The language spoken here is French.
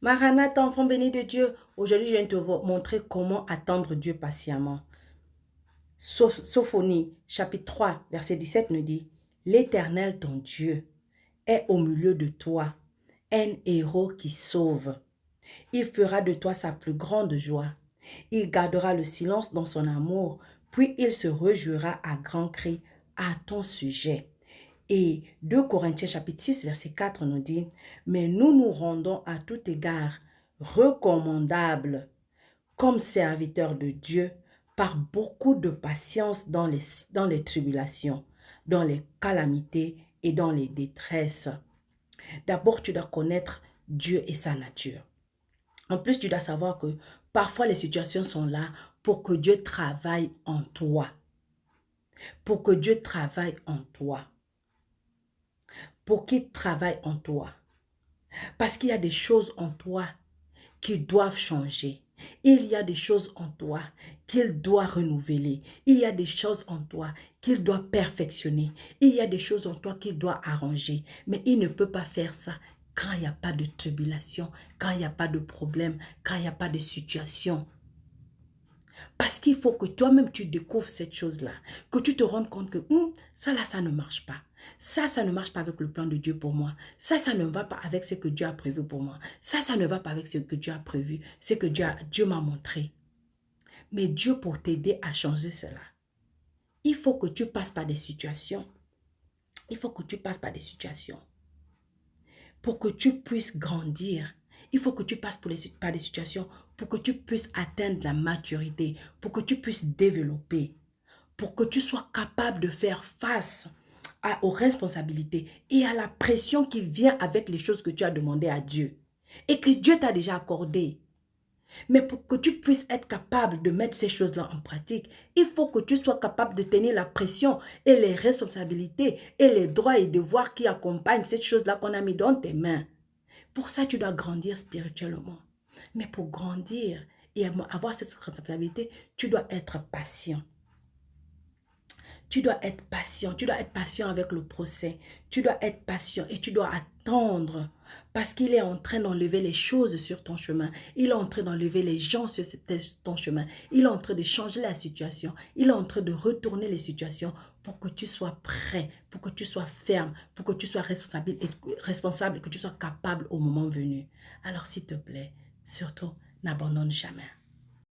Maranatha, enfant béni de Dieu, aujourd'hui je viens te montrer comment attendre Dieu patiemment. Sophonie, chapitre 3, verset 17 nous dit, l'Éternel ton Dieu est au milieu de toi, un héros qui sauve. Il fera de toi sa plus grande joie. Il gardera le silence dans son amour, puis il se réjouira à grands cris à ton sujet. Et 2 Corinthiens chapitre 6 verset 4 nous dit, mais nous nous rendons à tout égard recommandables comme serviteurs de Dieu par beaucoup de patience dans les tribulations, dans les calamités et dans les détresses. D'abord, tu dois connaître Dieu et sa nature. En plus, tu dois savoir que parfois les situations sont là pour que Dieu travaille en toi. Pour que Dieu travaille en toi. Pour qu'il travaille en toi. Parce qu'il y a des choses en toi qui doivent changer. Il y a des choses en toi qu'il doit renouveler. Il y a des choses en toi qu'il doit perfectionner. Il y a des choses en toi qu'il doit arranger. Mais il ne peut pas faire ça quand il n'y a pas de tribulation, quand il n'y a pas de problème, quand il n'y a pas de situation. Parce qu'il faut que toi-même tu découvres cette chose-là, que tu te rendes compte que ça là, ça ne marche pas. Ça ne marche pas avec le plan de Dieu pour moi. Ça ne va pas avec ce que Dieu a prévu pour moi. Ça ne va pas avec ce que Dieu a prévu, ce que Dieu m'a montré. Mais Dieu, pour t'aider à changer cela, il faut que tu passes par des situations. Il faut que tu passes par des situations. Pour que tu puisses grandir, il faut que tu passes par des situations pour que tu puisses atteindre la maturité, pour que tu puisses développer, pour que tu sois capable de faire face aux responsabilités et à la pression qui vient avec les choses que tu as demandées à Dieu et que Dieu t'a déjà accordé. Mais pour que tu puisses être capable de mettre ces choses-là en pratique, il faut que tu sois capable de tenir la pression et les responsabilités et les droits et devoirs qui accompagnent cette chose-là qu'on a mis dans tes mains. Pour ça, tu dois grandir spirituellement. Mais pour grandir et avoir cette responsabilité, tu dois être patient. Tu dois être patient. Tu dois être patient avec le procès. Tu dois être patient et tu dois attendre. Parce qu'il est en train d'enlever les choses sur ton chemin. Il est en train d'enlever les gens sur ton chemin. Il est en train de changer la situation. Il est en train de retourner les situations pour que tu sois prêt, pour que tu sois ferme, pour que tu sois responsable et que tu sois capable au moment venu. Alors s'il te plaît, surtout, n'abandonne jamais.